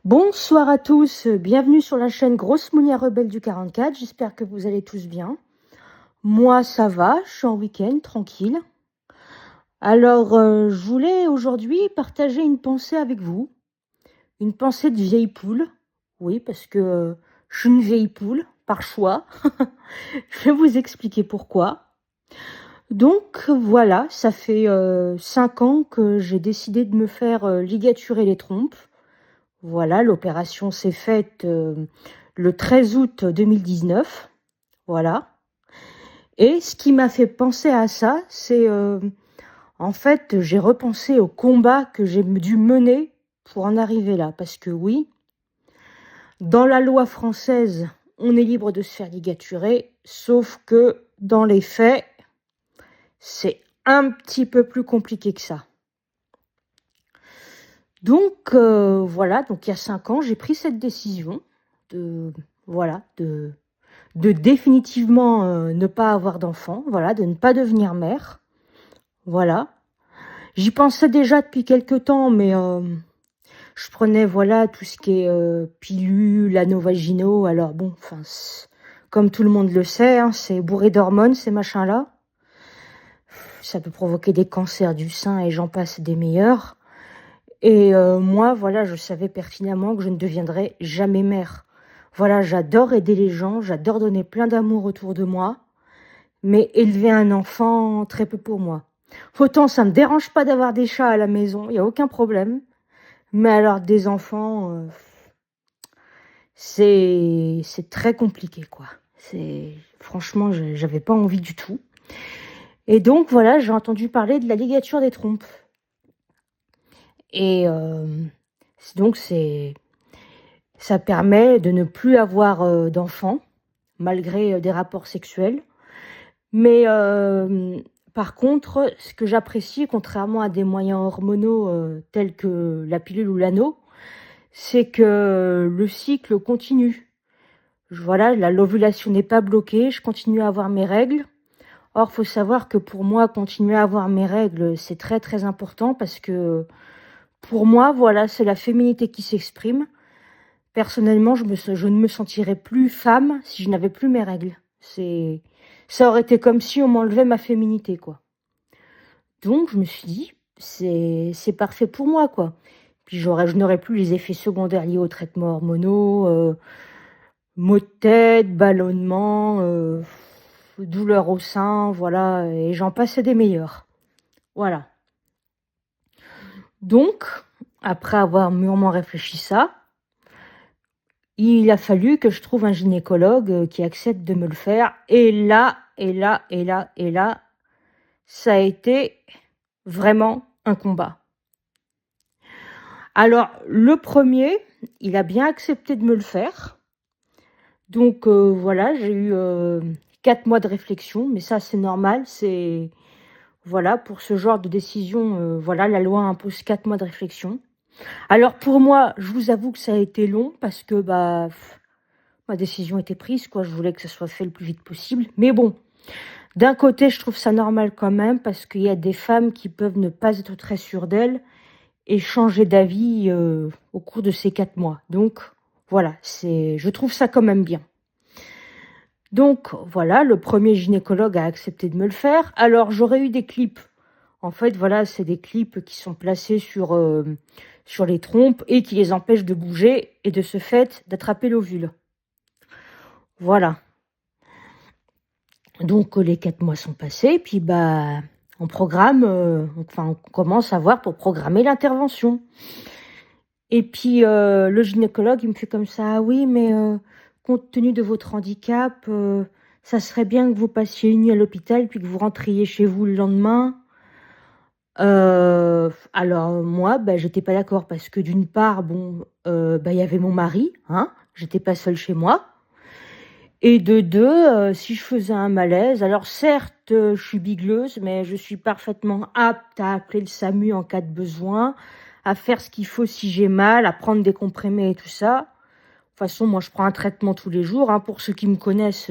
Bonsoir à tous, bienvenue sur la chaîne Grosse Mounia Rebelle du 44, j'espère que vous allez tous bien. Moi ça va, je suis en week-end, tranquille. Alors je voulais aujourd'hui partager une pensée avec vous, une pensée de vieille poule. Oui, parce que je suis une vieille poule, par choix. Je vais vous expliquer pourquoi. Donc voilà, ça fait 5 ans que j'ai décidé de me faire ligaturer les trompes. Voilà, l'opération s'est faite le 13 août 2019. Voilà. Et ce qui m'a fait penser à ça, c'est en fait, j'ai repensé au combat que j'ai dû mener pour en arriver là. Parce que oui, dans la loi française, on est libre de se faire ligaturer, sauf que dans les faits, c'est un petit peu plus compliqué que ça. Donc voilà, donc il y a 5 ans, j'ai pris cette décision de définitivement ne pas avoir d'enfant, voilà, de ne pas devenir mère, voilà. J'y pensais déjà depuis quelque temps, mais je prenais, voilà, tout ce qui est pilules, anneaux vaginaux. Alors bon, enfin, comme tout le monde le sait, hein, c'est bourré d'hormones, ces machins-là. Ça peut provoquer des cancers du sein et j'en passe des meilleurs. Et moi, voilà, je savais pertinemment que je ne deviendrais jamais mère. Voilà, j'adore aider les gens, j'adore donner plein d'amour autour de moi, mais élever un enfant, très peu pour moi. Autant ça me dérange pas d'avoir des chats à la maison, il y a aucun problème. Mais alors des enfants, c'est très compliqué, quoi. Franchement, j'avais pas envie du tout. Et donc voilà, j'ai entendu parler de la ligature des trompes. Et donc ça permet de ne plus avoir d'enfants, malgré des rapports sexuels. Mais par contre, ce que j'apprécie, contrairement à des moyens hormonaux tels que la pilule ou l'anneau, c'est que le cycle continue. Voilà, l'ovulation n'est pas bloquée, je continue à avoir mes règles. Or, faut savoir que pour moi, continuer à avoir mes règles, c'est très très important parce que pour moi, voilà, c'est la féminité qui s'exprime. Personnellement, je ne me sentirais plus femme si je n'avais plus mes règles. Ça aurait été comme si on m'enlevait ma féminité, quoi. Donc je me suis dit: «C'est parfait pour moi, quoi». Puis je n'aurais plus les effets secondaires liés aux traitements hormonaux, maux de tête, ballonnements, douleurs au sein, voilà, et j'en passe et des meilleurs. Voilà. Donc, après avoir mûrement réfléchi ça, il a fallu que je trouve un gynécologue, qui accepte de me le faire, et là, ça a été vraiment un combat. Alors le premier, il a bien accepté de me le faire. Donc voilà, j'ai eu 4 mois de réflexion, mais ça c'est normal, c'est voilà, pour ce genre de décision, voilà, la loi impose 4 mois de réflexion. Alors pour moi, je vous avoue que ça a été long parce que, bah, ma décision était prise, quoi. Je voulais que ça soit fait le plus vite possible. Mais bon, d'un côté, je trouve ça normal quand même parce qu'il y a des femmes qui peuvent ne pas être très sûres d'elles et changer d'avis, au cours de ces 4 mois. Donc voilà, je trouve ça quand même bien. Donc voilà, le premier gynécologue a accepté de me le faire. Alors j'aurais eu des clips. En fait, voilà, c'est des clips qui sont placés sur les trompes et qui les empêchent de bouger et de ce fait d'attraper l'ovule. Voilà. Donc les 4 mois sont passés, puis bah on programme, on commence à voir pour programmer l'intervention. Et puis le gynécologue, il me fait comme ça: «Ah oui, mais compte tenu de votre handicap, ça serait bien que vous passiez une nuit à l'hôpital puis que vous rentriez chez vous le lendemain». Alors moi, bah, j'étais pas d'accord parce que d'une part, bon, bah, il y avait mon mari, hein, j'étais pas seule chez moi, et de 2, si je faisais un malaise, alors certes, je suis bigleuse, mais je suis parfaitement apte à appeler le SAMU en cas de besoin, à faire ce qu'il faut si j'ai mal, à prendre des comprimés et tout ça. De toute façon, moi, je prends un traitement tous les jours, hein, pour ceux qui me connaissent,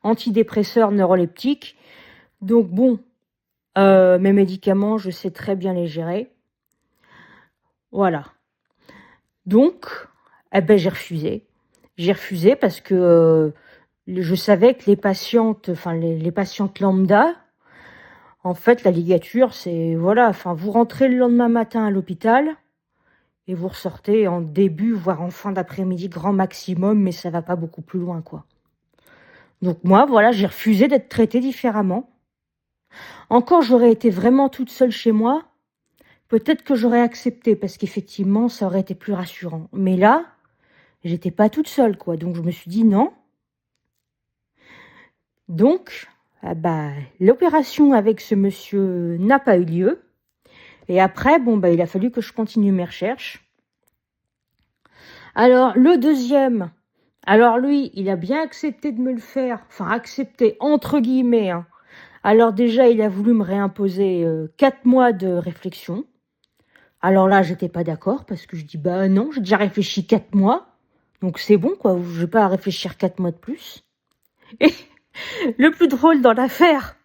antidépresseurs neuroleptiques. Donc bon, mes médicaments, je sais très bien les gérer. Voilà. Donc Eh ben, j'ai refusé. J'ai refusé parce que, je savais que les patientes, enfin les patientes lambda, en fait, la ligature, c'est voilà, enfin, vous rentrez le lendemain matin à l'hôpital et vous ressortez en début, voire en fin d'après-midi, grand maximum, mais ça va pas beaucoup plus loin, quoi. Donc moi, voilà, j'ai refusé d'être traitée différemment. Encore, j'aurais été vraiment toute seule chez moi, peut-être que j'aurais accepté parce qu'effectivement, ça aurait été plus rassurant. Mais là, j'étais pas toute seule, quoi. Donc je me suis dit: «Non». Donc, ah bah, l'opération avec ce monsieur n'a pas eu lieu et après, bon, bah, il a fallu que je continue mes recherches. Alors le deuxième, alors lui, il a bien accepté de me le faire, enfin «accepté» entre guillemets, hein. Alors déjà, il a voulu me réimposer, 4 mois de réflexion. Alors là, j'étais pas d'accord parce que je dis: «Bah non, j'ai déjà réfléchi 4 mois, donc c'est bon quoi, je vais pas à réfléchir 4 mois de plus». Et le plus drôle dans l'affaire,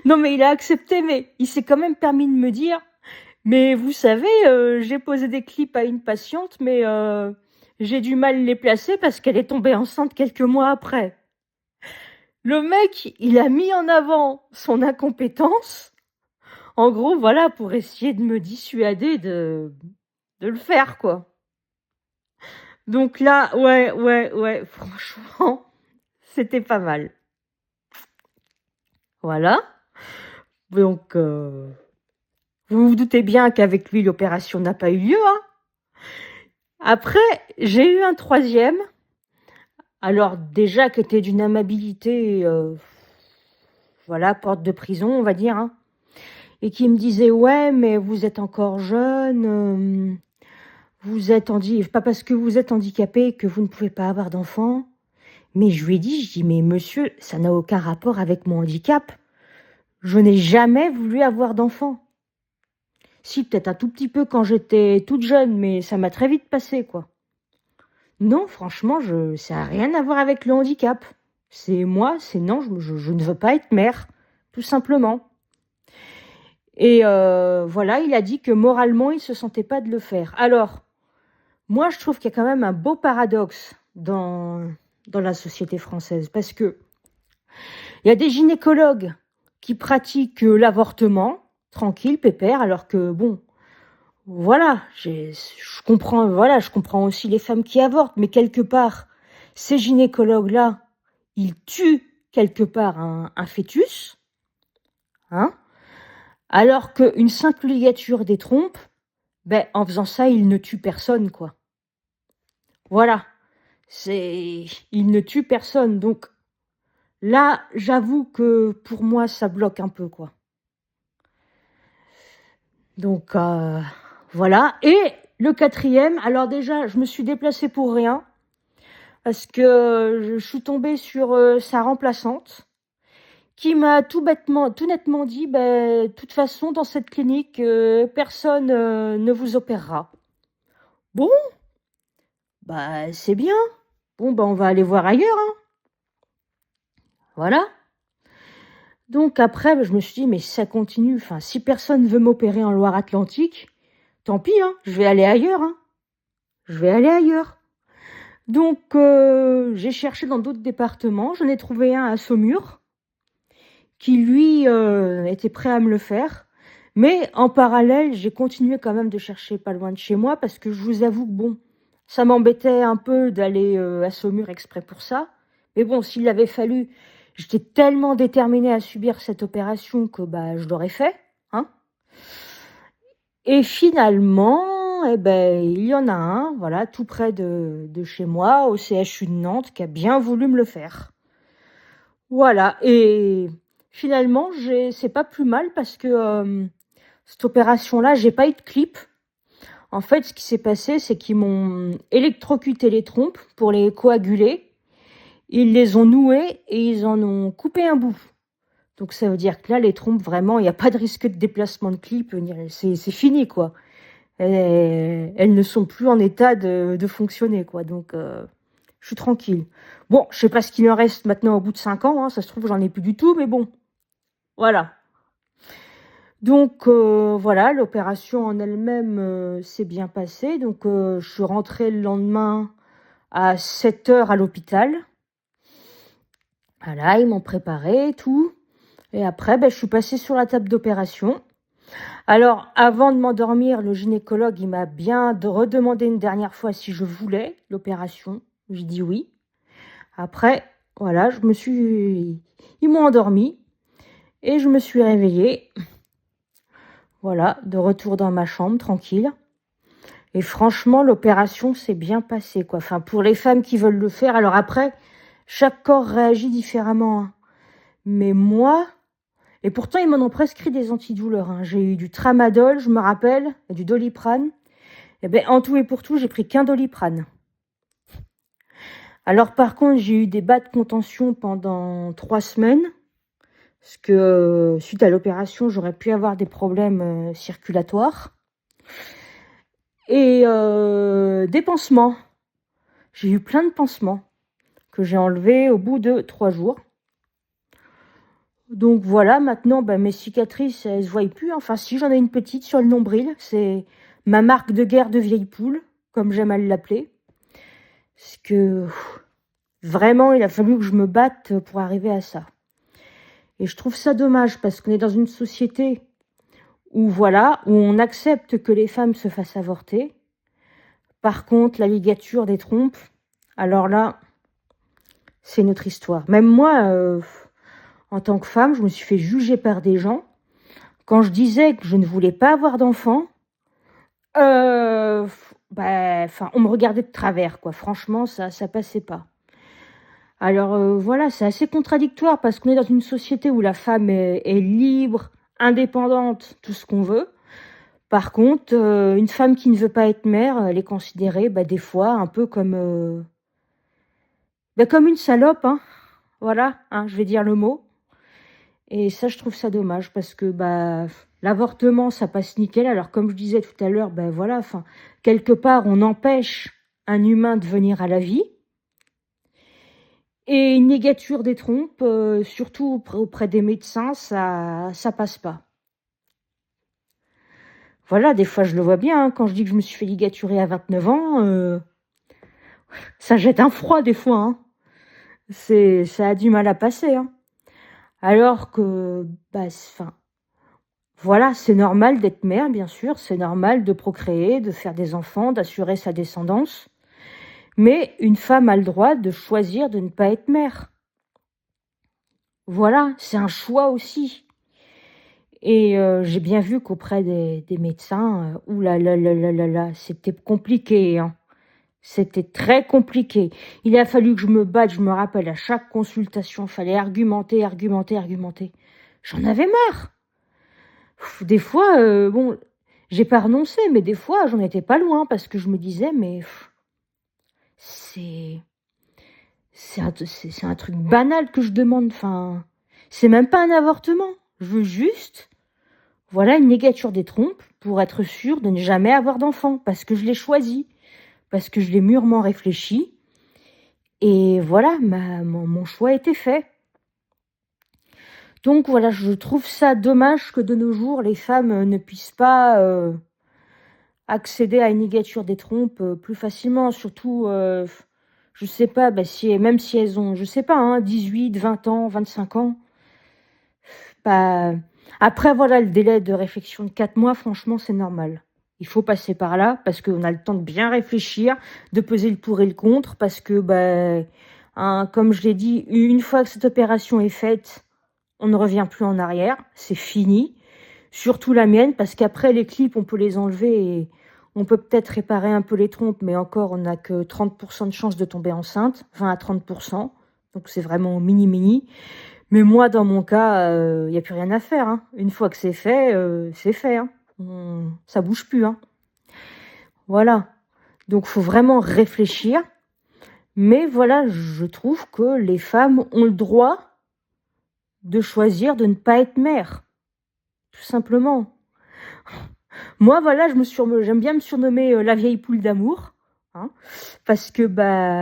non mais il a accepté, mais il s'est quand même permis de me dire: «Mais vous savez, j'ai posé des clips à une patiente, mais j'ai du mal les placer parce qu'elle est tombée enceinte quelques mois après». Le mec, il a mis en avant son incompétence, en gros, voilà, pour essayer de me dissuader de le faire, quoi. Donc là, ouais, ouais, ouais, franchement, c'était pas mal. Voilà. Donc, vous vous doutez bien qu'avec lui, l'opération n'a pas eu lieu, hein. Après, j'ai eu un troisième. Alors déjà qui était d'une amabilité, voilà, porte de prison, on va dire, hein, et qui me disait: «Ouais, mais vous êtes encore jeune, vous êtes pas parce que vous êtes handicapé que vous ne pouvez pas avoir d'enfant». Mais je lui ai dit, je dis: «Mais monsieur, ça n'a aucun rapport avec mon handicap. Je n'ai jamais voulu avoir d'enfant. Si, peut-être un tout petit peu quand j'étais toute jeune, mais ça m'a très vite passé, quoi. Non, franchement, ça a rien à voir avec le handicap. C'est moi, c'est non, je ne veux pas être mère, tout simplement». Et voilà, il a dit que moralement, il se sentait pas de le faire. Alors, moi, je trouve qu'il y a quand même un beau paradoxe dans la société française parce que il y a des gynécologues qui pratiquent, l'avortement, tranquille, pépère, alors que bon, voilà, je comprends, voilà, je comprends aussi les femmes qui avortent, mais quelque part, ces gynécologues-là, ils tuent quelque part un fœtus, hein, alors qu'une simple ligature des trompes, ben en faisant ça, ils ne tuent personne, quoi. Voilà, ils ne tuent personne, donc là, j'avoue que pour moi, ça bloque un peu, quoi. Donc voilà. Et le quatrième, alors déjà, je me suis déplacée pour rien parce que je suis tombée sur, sa remplaçante qui m'a tout nettement dit: «Beh, de toute façon, dans cette clinique, personne, ne vous opérera». Bon, bah, c'est bien. Bon, bah, on va aller voir ailleurs, hein. Voilà. Donc après, bah, je me suis dit: «Mais si ça continue, enfin, si personne veut m'opérer en Loire-Atlantique, tant pis, hein, je vais aller ailleurs, hein. Je vais aller ailleurs». Donc j'ai cherché dans d'autres départements, j'en ai trouvé un à Saumur qui lui, était prêt à me le faire. Mais en parallèle, j'ai continué quand même de chercher pas loin de chez moi parce que je vous avoue que bon, ça m'embêtait un peu d'aller, à Saumur exprès pour ça. Mais bon, s'il avait fallu, j'étais tellement déterminée à subir cette opération que, bah, je l'aurais fait, hein. Et finalement, eh beh, il y en a un, voilà, tout près de chez moi, au CHU de Nantes, qui a bien voulu me le faire. Voilà. Et finalement, c'est pas plus mal parce que, cette opération-là, j'ai pas eu de clip. En fait, ce qui s'est passé, c'est qu'ils m'ont électrocuté les trompes pour les coaguler. Ils les ont nouées et ils en ont coupé un bout. Donc ça veut dire que là, les trompes, vraiment, il y a pas de risque de déplacement de clip, c'est fini, quoi. Elles ne sont plus en état de fonctionner, quoi, donc je suis tranquille. Bon, je sais pas ce qu'il en reste maintenant au bout de 5 ans, hein, ça se trouve, j'en ai plus du tout, mais bon, voilà. Donc voilà, l'opération en elle-même, s'est bien passée. Donc je suis rentrée le lendemain à 7 heures à l'hôpital. Voilà, ils m'ont préparé tout et après, je suis passée sur la table d'opération. Alors avant de m'endormir, le gynécologue, il m'a bien redemandé une dernière fois si je voulais l'opération. J'ai dit oui. Après, voilà, ils m'ont endormie et je me suis réveillée. Voilà, de retour dans ma chambre, tranquille. Et franchement, l'opération s'est bien passée, quoi. Enfin, pour les femmes qui veulent le faire. Alors après, chaque corps réagit différemment, hein. Mais moi, et pourtant, ils m'en ont prescrit des antidouleurs, hein. J'ai eu du tramadol, je me rappelle, et du doliprane. Et ben, en tout et pour tout, j'ai pris qu'un doliprane. Alors par contre, j'ai eu des bas de contention pendant 3 semaines. Parce que suite à l'opération, j'aurais pu avoir des problèmes circulatoires. Et des pansements. J'ai eu plein de pansements que j'ai enlevés au bout de 3 jours. Donc voilà, maintenant, mes cicatrices, elles se voient plus. Enfin, si, j'en ai une petite sur le nombril. C'est ma marque de guerre de vieille poule, comme j'aime à l'appeler. Parce que vraiment, il a fallu que je me batte pour arriver à ça. Et je trouve ça dommage parce qu'on est dans une société où voilà, où on accepte que les femmes se fassent avorter. Par contre, la ligature des trompes, alors là, c'est une autre histoire. Même moi, en tant que femme, je me suis fait juger par des gens. Quand je disais que je ne voulais pas avoir d'enfant, on me regardait de travers, quoi. Franchement, ça passait pas. Alors voilà, c'est assez contradictoire parce qu'on est dans une société où la femme est libre, indépendante, tout ce qu'on veut. Par contre, une femme qui ne veut pas être mère, elle est considérée, des fois, un peu comme comme une salope, hein. Voilà, hein, je vais dire le mot. Et ça, je trouve ça dommage parce que l'avortement, ça passe nickel. Alors, comme je disais tout à l'heure, voilà, enfin, quelque part, on empêche un humain de venir à la vie. Et une ligature des trompes, surtout auprès des médecins, ça passe pas. Voilà, des fois, je le vois bien, hein, quand je dis que je me suis fait ligaturer à 29 ans, ça jette un froid des fois, hein. Ça a du mal à passer, hein. Alors que, voilà, c'est normal d'être mère, bien sûr, c'est normal de procréer, de faire des enfants, d'assurer sa descendance. Mais une femme a le droit de choisir de ne pas être mère. Voilà, c'est un choix aussi. Et j'ai bien vu qu'auprès des médecins, ouh là là là là là là, c'était compliqué, hein. C'était très compliqué. Il a fallu que je me batte, je me rappelle, à chaque consultation, il fallait argumenter, argumenter, argumenter. J'en avais marre. Des fois, j'ai pas renoncé, mais des fois, j'en étais pas loin parce que je me disais: «Mais c'est c'est un truc banal que je demande, enfin, c'est même pas un avortement. Je veux juste, voilà, une ligature des trompes pour être sûre de ne jamais avoir d'enfant parce que je l'ai choisi, parce que je l'ai mûrement réfléchi et voilà, mon choix était fait». Donc voilà, je trouve ça dommage que de nos jours, les femmes, ne puissent pas, accéder à une ligature des trompes, plus facilement. Surtout, je sais pas, si même si elles ont, je sais pas, hein, 18, 20 ans, 25 ans. Bah, après voilà, le délai de réflexion de 4 mois, franchement, c'est normal. Il faut passer par là parce qu'on a le temps de bien réfléchir, de peser le pour et le contre parce que, hein, comme je l'ai dit, une fois que cette opération est faite, on ne revient plus en arrière, c'est fini. Surtout la mienne parce qu'après les clips, on peut les enlever et on peut peut-être réparer un peu les trompes, mais encore on n'a que 30 de chance de tomber enceinte, 20 à 30, donc c'est vraiment mini, mini. Mais moi, dans mon cas, il y a plus rien à faire, hein. Une fois que c'est fait, hein. Ça bouge plus, hein. Voilà. Donc faut vraiment réfléchir. Mais voilà, je trouve que les femmes ont le droit de choisir de ne pas être mère, tout simplement. Moi, voilà, j'aime bien me surnommer, la vieille poule d'amour, hein, parce que,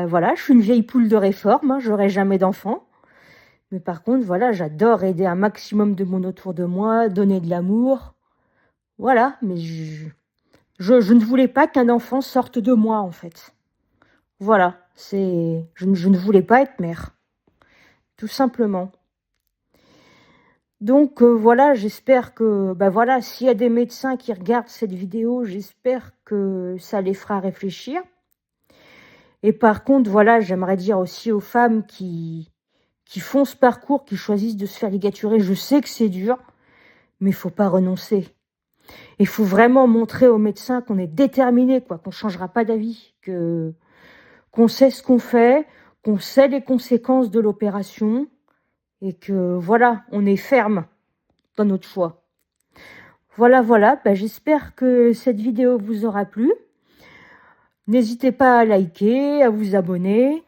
voilà, je suis une vieille poule de réforme, hein, j'aurai jamais d'enfant. Mais par contre, voilà, j'adore aider un maximum de monde autour de moi, donner de l'amour. Voilà, mais je ne voulais pas qu'un enfant sorte de moi, en fait. Voilà, je ne voulais pas être mère, tout simplement. Donc voilà, j'espère que, bah, voilà, s'il y a des médecins qui regardent cette vidéo, j'espère que ça les fera réfléchir. Et par contre, voilà, j'aimerais dire aussi aux femmes qui font ce parcours, qui choisissent de se faire ligaturer, je sais que c'est dur, mais il faut pas renoncer. Il faut vraiment montrer aux médecins qu'on est déterminé, quoi, qu'on changera pas d'avis, qu'on sait ce qu'on fait, qu'on sait les conséquences de l'opération et que voilà, on est ferme dans notre choix. Voilà, voilà, bah, j'espère que cette vidéo vous aura plu. N'hésitez pas à liker, à vous abonner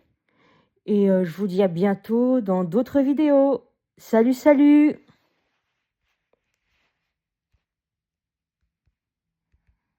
et je vous dis à bientôt dans d'autres vidéos. Salut, salut!